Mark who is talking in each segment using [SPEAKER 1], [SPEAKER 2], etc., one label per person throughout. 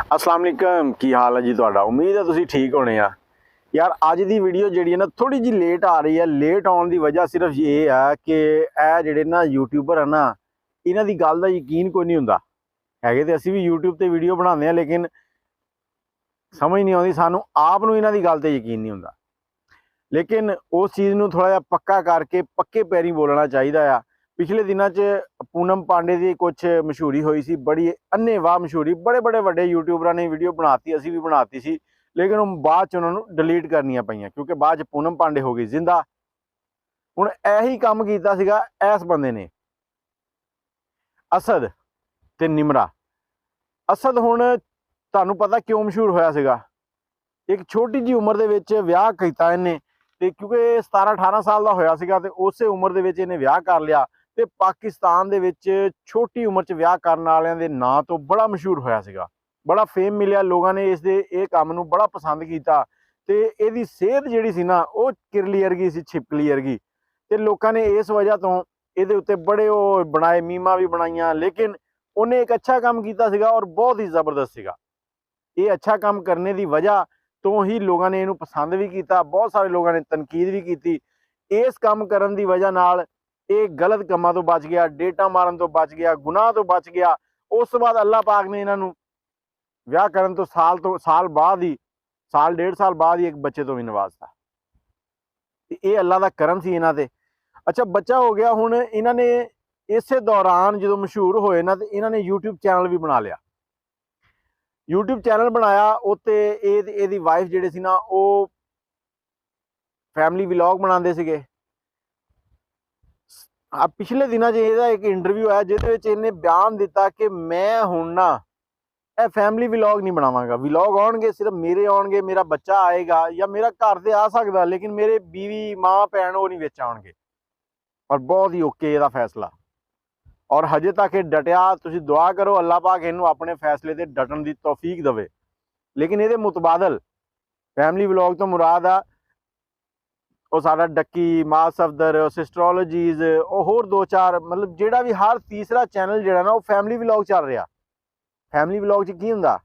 [SPEAKER 1] अस्सलाम वालेकुम, की हाल है जी तुहाडा। उम्मीद है तुसीं ठीक होने आ। यार अज दी वीडियो जिहड़ी है ना थोड़ी जी लेट आ रही है। लेट आउण दी वजह सिर्फ ये है कि ਇਹ ਜਿਹੜੇ ਨਾ यूट्यूबर है ना इन्हां दी गल दा यकीन कोई नहीं हुंदा हैगे ते असीं भी यूट्यूब ते वीडियो बनाने हैं, लेकिन समझ नहीं आउंदी सानूं आप नूं इन्हां दी गल ते यकीन नहीं हुंदा। लेकिन उस चीज़ नूं थोड़ा जिहा पक्का करके पक्के पैरीं बोलना चाहिदा आ। पिछले दिनों च पूनम पांडे की कुछ मशहूरी हुई सी, बड़ी अन्नेवाह मशहूरी, बड़े बड़े वड्डे यूट्यूबरां ने वीडियो बनाती, असीं भी बनाती सी, लेकिन वो बाद च उन्होंने डिलीट करनियां पईयां क्योंकि बाद च पूनम पांडे हो गई जिंदा। हुण यही काम कीता सीगा इस बंदे ने, असद ते निमरा। असद हुण तुहानूं पता क्यों मशहूर होया सीगा? एक छोटी जी उम्र दे विच विआह कीता इन्हें, ते क्योंकि 17-18 साल का होया सीगा ते उस उम्र दे विच इन्हें विआह कर लिया ते पाकिस्तान दे विच छोटी उम्र च विआह करन वालियां दे नां तो बड़ा मशहूर होया सीगा। बड़ा फेम मिलिया, लोगों ने इस काम नूं बड़ा पसंद कीता ते इहदी सेहत जिहड़ी सी ना वो किरली वर्गी सी, छिपकली वर्गी, ते लोकां ने इस वजह तो इहदे उत्ते बड़े वो बनाए, मीमां भी बनाईयां। लेकिन उन्हें एक अच्छा काम कीता सीगा और बहुत ही जबरदस्त सीगा। ये अच्छा काम करने की वजह तो ही लोगों ने इनू पसंद भी किया, बहुत सारे लोगों ने तनकीद भी की। इस काम करन दी वजह नाल ये गलत कामों तो बच गया, डेटा मारन तो बच गया, गुनाह तो बच गया। उस बाद अल्लाह पाक ने इन्हों विआह करन तो साल बाद ही, साल डेढ़ साल बाद ही एक बच्चे तो भी नवाजता। ये अल्लाह का करम सी इन्हां ते। अच्छा बच्चा हो गया, हुण इन्हां ने इस दौरान जो मशहूर होए ना तो इन्हां ने यूट्यूब चैनल भी बना लिया। यूट्यूब चैनल बनाया, उत्ते इहदी वाइफ जिहड़े सी ना वो फैमिली व्लॉग बनाते सीगे। पिछले दिनों एक इंटरव्यू आया जिहदे इन्हें बयान दिता कि मैं हुण ना फैमिली व्लॉग नहीं बनावांगा। व्लॉग आउणगे सिर्फ मेरे आउणगे, मेरा बच्चा आएगा या मेरा घर ते आ सकदा, लेकिन मेरे बीवी माँ भैन वो नहीं विच आउणगे। और बहुत ही ओके इहदा फैसला, और हजे तक ये डटिया। तुसीं दुआ करो अल्लाह पाक इहनूं अपने फैसले ते डटण दी तौफीक देवे। लेकिन इहदे मुतबादल फैमिली व्लॉग तो मुराद आ ਉਹ ਸਾਡਾ ਡੱਕੀ, ਮਾਸ ਸਫਦਰ, ਸਿਸਟਰੋਲੋਜੀਜ਼, ਉਹ ਹੋਰ 2-4 ਮਤਲਬ ਜਿਹੜਾ ਵੀ ਹਰ ਤੀਸਰਾ ਚੈਨਲ ਜਿਹੜਾ ਨਾ ਉਹ ਫੈਮਿਲੀ ਵਲੌਗ ਚੱਲ ਰਿਹਾ। ਫੈਮਿਲੀ ਵਲੌਗ 'ਚ ਕੀ ਹੁੰਦਾ,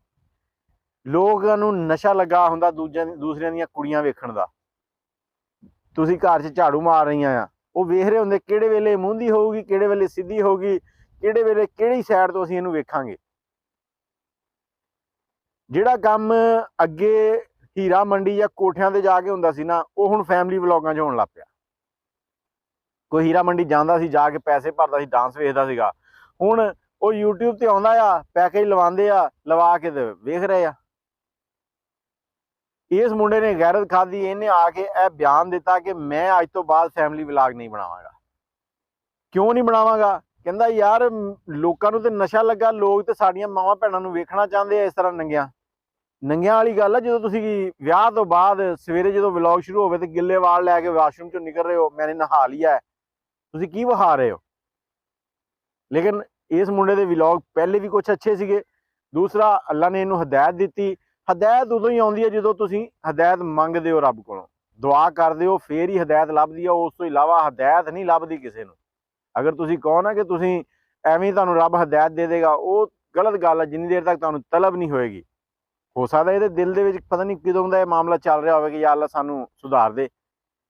[SPEAKER 1] ਲੋਕਾਂ ਨੂੰ ਨਸ਼ਾ ਲੱਗਾ ਹੁੰਦਾ ਦੂਸਰਿਆਂ ਦੀਆਂ ਕੁੜੀਆਂ ਵੇਖਣ ਦਾ। ਤੁਸੀਂ ਘਰ 'ਚ ਝਾੜੂ ਮਾਰ ਰਹੀਆਂ ਆ, ਉਹ ਵੇਖ ਰਹੇ ਹੁੰਦੇ ਕਿਹੜੇ ਵੇਲੇ ਮੂੰਹਦੀ ਹੋਊਗੀ, ਕਿਹੜੇ ਵੇਲੇ ਸਿੱਧੀ ਹੋਊਗੀ, ਕਿਹੜੇ ਵੇਲੇ ਕਿਹੜੀ ਸਾਈਡ ਤੋਂ ਅਸੀਂ ਇਹਨੂੰ ਵੇਖਾਂਗੇ। ਜਿਹੜਾ ਕੰਮ ਅੱਗੇ हीरा मंडी या कोठियां ते जाके हुंदा सी ना, वो हुण फैमिली व्लॉगां 'च होण लग पिया। कोई हीरा मंडी जांदा सी, जाके पैसे भरदा सी, डांस वेखदा सीगा। हुण वो यूट्यूब ते आउंदा आ, पैकेज लवांदे आ, लवा के ते वेख रहे आ। इस मुंडे ने गैरत खाधी, इन्हें आके यह बयान दिता कि मैं अज तो बाद फैमिली व्लॉग नहीं बनावांगा। क्यों नहीं बनावांगा? कहंदा यार लोकां नूं ते नशा लगा, लोग ते साडीआं मावां भैणां नूं वेखना चाहंदे आ इस तरह नंगियां। नंगियां वाली गल है, जो तुसीं विआह तो बाद सवेरे जो व्लॉग शुरू होवे ते गिले वाल लैके वाशरूम चों निकल रहे हो, मैंने नहा लिया है, तुसीं की विखा रहे हो? लेकिन इस मुंडे दे व्लॉग पहले भी कुछ अच्छे सीगे। दूसरा अल्लाह ने इनू हदायत दी। हदायत उदों ही आउंदी है जो तुसीं हदायत मंगदे हो, रब कोलों दुआ करदे हो, फिर ही हदायत लभदी है। उस तो इलावा हदायत नहीं लभदी किसी नूं। अगर तुसीं कहो ना कि तुसीं एवें तुहानूं रब हदायत दे देगा, वो गलत गल है। जिन्नी देर तक तुहानूं तलब नहीं होएगी, हो सकता है दिल दे विच पता नहीं कदों दा मामला चल रहा हो कि या अल्लाह सानू सुधार दे।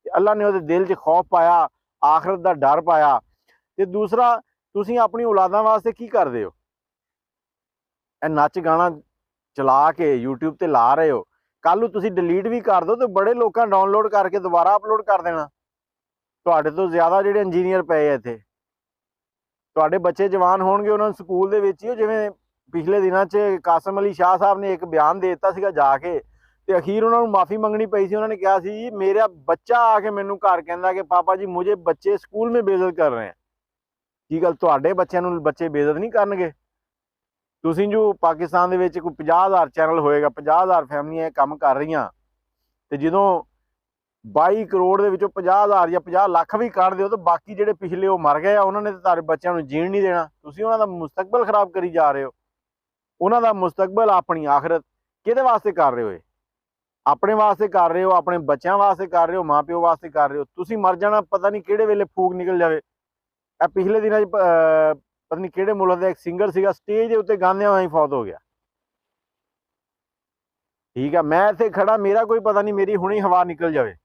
[SPEAKER 1] अल्लाह ने उहदे दिल च खौफ पाया, आखरत दा डर पाया। ते दूसरा तुसीं अपनी औलादां वास्ते की करदे हो? नच गाना चला के यूट्यूब ते ला रहे हो, कल नूं तुसीं डिलीट भी कर दो तो बड़े लोकां डाउनलोड करके दोबारा अपलोड कर देना। तुहाडे तो ज़्यादा जिहड़े इंजीनियर पए आ इत्थे, तुहाडे बच्चे जवान होणगे, उन्हां नूं स्कूल दे विच ही जिवें पिछले दिनों च कासम अली शाह साहब ने एक बयान दे दिता सीगा जाके, ते अखीर उन्होंने माफ़ी मंगनी पई सी। उन्होंने कहा सी मेरा बच्चा आके मैनू घर कहंदा कि पापा जी मुझे बच्चे स्कूल में बेइज्जत कर रहे हैं। की गल तुहाडे बच्चों नूं बच्चे बेइज्जत नहीं करनगे? तुसीं जो पाकिस्तान दे विच कोई 50,000 चैनल होएगा, 50,000 फैमिलियां काम कर रहीआं, ते जदों 22 करोड़ दे विचों 50,000 या 50 ਲੱਖ भी कढ़ दिओ तो बाकी जिहड़े पिछले वो मर गए, उन्होंने तो तुहाडे बच्चों नूं जीण नहीं देना। तुसीं उन्हां दा मुस्तकबल खराब करी जा रहे हो। उन्हां दा मुस्तकबल, अपनी आखरत किहदे वास्ते कर रहे हो? अपने वास्ते कर रहे हो, अपने बच्चों वास्ते कर रहे हो, माँ प्यो वास्ते कर रहे हो। तुसीं मर जाना, पता नहीं किहड़े वेले फूक निकल जाए। पिछले दिनों पता नहीं किहड़े मुल्क दा एक सिंगर सीगा, स्टेज के उत्ते गांदियां ही फौत हो गया। ਠੀਕ ਆ, ਮੈਂ ਇੱਥੇ ਖੜਾ, ਮੇਰਾ ਕੋਈ ਪਤਾ ਨਹੀਂ ਮੇਰੀ ਹੁਣੀ ਹਵਾ ਨਿਕਲ ਜਾਵੇ।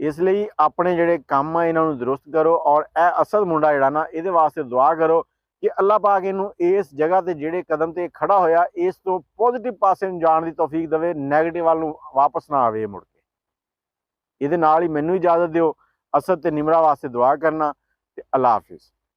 [SPEAKER 1] ਇਸ ਲਈ ਆਪਣੇ ਜਿਹੜੇ ਕੰਮ ਆ ਇਹਨਾਂ ਨੂੰ ਦਰੁਸਤ ਕਰੋ, ਔਰ ਇਹ ਅਸਲ ਮੁੰਡਾ ਜਿਹੜਾ ਨਾ, ਇਹਦੇ ਵਾਸਤੇ ਦੁਆ ਕਰੋ ਕਿ ਅੱਲਾਹ ਪਾਕ ਇਹਨੂੰ ਇਸ ਜਗ੍ਹਾ ਤੇ ਜਿਹੜੇ ਕਦਮ ਤੇ ਖੜਾ ਹੋਇਆ ਇਸ ਤੋਂ ਪੋਜ਼ਿਟਿਵ ਪਾਸੇ ਨੂੰ ਜਾਣ ਦੀ ਤੌਫੀਕ ਦੇਵੇ, ਨੈਗੇਟਿਵ ਵੱਲ ਨੂੰ ਵਾਪਸ ਨਾ ਆਵੇ ਮੁੜ ਕੇ। ਇਹਦੇ ਨਾਲ ਹੀ ਮੈਨੂੰ ਇਜਾਜ਼ਤ ਦਿਓ ਅਸਦ ਤੇ ਨਿਮਰਾ ਵਾਸਤੇ ਦੁਆ ਕਰਨਾ, ਤੇ ਅੱਲਾਹ ਹਾਫਿਜ਼।